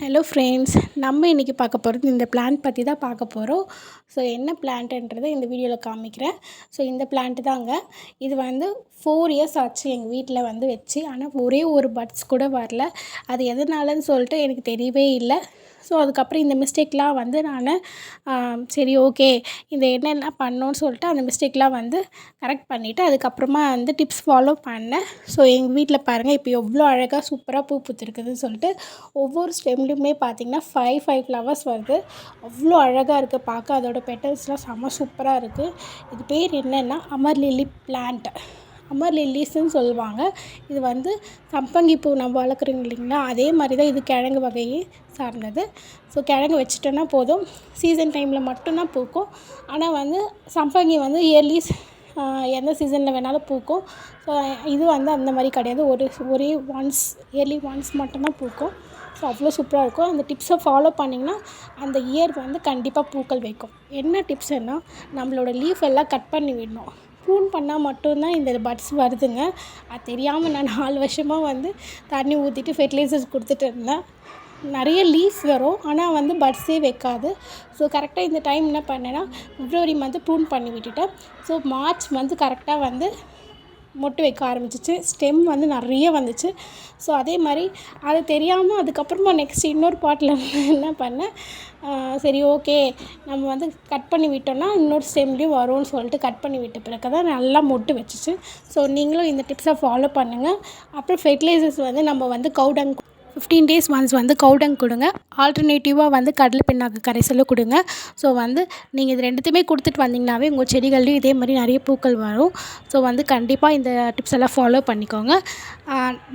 Hello friends, நம்ம இன்றைக்கி பார்க்க போகிறது இந்த பிளான்ட் பற்றி தான் பார்க்க போகிறோம். ஸோ என்ன பிளான்ட்டுன்றதை இந்த வீடியோவில் காமிக்கிறேன். ஸோ இந்த பிளான்ட்டு தாங்க. இது வந்து 4 இயர்ஸ் ஆச்சு எங்கள் வீட்டில் வந்து வச்சு. ஆனால் ஒரே ஒரு பட்ஸ் கூட வரல. அது எதனாலன்னு சொல்லிட்டு எனக்கு தெரியவே இல்லை. ஸோ அதுக்கப்புறம் இந்த மிஸ்டேக்லாம் வந்து நான் சரி ஓகே, இந்த என்னென்ன பண்ணணும்னு சொல்லிட்டு அந்த மிஸ்டேக்லாம் வந்து கரெக்ட் பண்ணிவிட்டு அதுக்கப்புறமா வந்து டிப்ஸ் ஃபாலோ பண்ணேன். ஸோ எங்கள் வீட்டில் பாருங்கள், இப்போ எவ்வளோ அழகாக சூப்பராக பூ பூத்துருக்குதுன்னு சொல்லிட்டு ஒவ்வொரு ஸ்டெம்லேயுமே பார்த்திங்கன்னா 5 ஃப்ளவர்ஸ் வருது. அவ்வளோ அழகாக இருக்குது பார்க்க. அதோட பெட்டல்ஸ்லாம் செம்ம சூப்பராக இருக்குது. இது பேர் என்னென்னா அமர் லில்லி பிளான்ட். அமர் லில்லிஸ்ன்னு சொல்லுவாங்க. இது வந்து சம்பங்கிப்பூ நம்ம வளர்க்குறோங்க இல்லைங்களா, அதே மாதிரி தான் இது கிழங்கு வகையை சார்ந்தது. ஸோ கிழங்கு வச்சுட்டோன்னா போதும், சீசன் டைமில் மட்டும்தான் பூக்கும். ஆனால் வந்து சம்பங்கி வந்து இயர்லி எந்த சீசனில் வேணாலும் பூக்கும். ஸோ இது வந்து அந்த மாதிரி கிடையாது. ஒரே இயர்லி ஒன்ஸ் மட்டும்தான் பூக்கும். ஸோ அவ்வளோ சூப்பராக இருக்கும். அந்த டிப்ஸை ஃபாலோ பண்ணிங்கன்னா அந்த இயர் வந்து கண்டிப்பாக பூக்கள் வைக்கும். என்ன டிப்ஸ்னால், நம்மளோட லீஃப் எல்லாம் கட் பண்ணி விடணும். ப்ரூன் பண்ணால் மட்டும்தான் இந்த பட்ஸ் வருதுங்க. அது தெரியாமல் நான் 4 வருஷமாக வந்து தண்ணி ஊற்றிட்டு ஃபெர்டிலைசர்ஸ் கொடுத்துட்டு இருந்தேன். நிறைய லீஃப் வரும், ஆனால் வந்து பட்ஸே வைக்காது. ஸோ கரெக்டாக இந்த டைம் என்ன பண்ணேன்னா, பிப்ரவரி மந்த்து ப்ரூன் பண்ணி விட்டுட்டேன். ஸோ மார்ச் மந்த்து கரெக்டாக வந்து மொட்டு வைக்க ஆரம்பிச்சிச்சு. ஸ்டெம் வந்து நிறைய வந்துச்சு. ஸோ அதே மாதிரி அது தெரியாமல் அதுக்கப்புறமா நெக்ஸ்ட் இன்னொரு பாட்டில் என்ன பண்ணேன், சரி ஓகே நம்ம வந்து கட் பண்ணி விட்டோம்னா இன்னொரு ஸ்டெம்லேயும் வரும்னு சொல்லிட்டு கட் பண்ணி விட்ட பிறகு தான் நல்லா மொட்டு வச்சுச்சு. ஸோ நீங்களும் இந்த டிப்ஸை ஃபாலோ பண்ணுங்கள். அப்புறம் ஃபெர்டிலைசர்ஸ் வந்து நம்ம வந்து கவுடங் 15 டேஸ் ஒன்ஸ் வந்து கவுடங் கொடுங்க. ஆல்டர்னேட்டிவாக வந்து கடலை பிண்ணாக்கு கரைசலும் கொடுங்க. ஸோ வந்து நீங்கள் இது 2த்தையுமே கொடுத்துட்டு வந்தீங்கன்னாவே உங்கள் செடிகள்லேயும் இதே மாதிரி நிறைய பூக்கள் வரும். ஸோ வந்து கண்டிப்பாக இந்த டிப்ஸ் எல்லாம் ஃபாலோ பண்ணிக்கோங்க.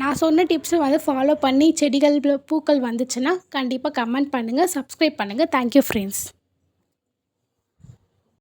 நான் சொன்ன டிப்ஸை வந்து ஃபாலோ பண்ணி செடிகள் பூக்கள் வந்துச்சுன்னா கண்டிப்பாக கமெண்ட் பண்ணுங்கள், சப்ஸ்கிரைப் பண்ணுங்கள். Thank you friends.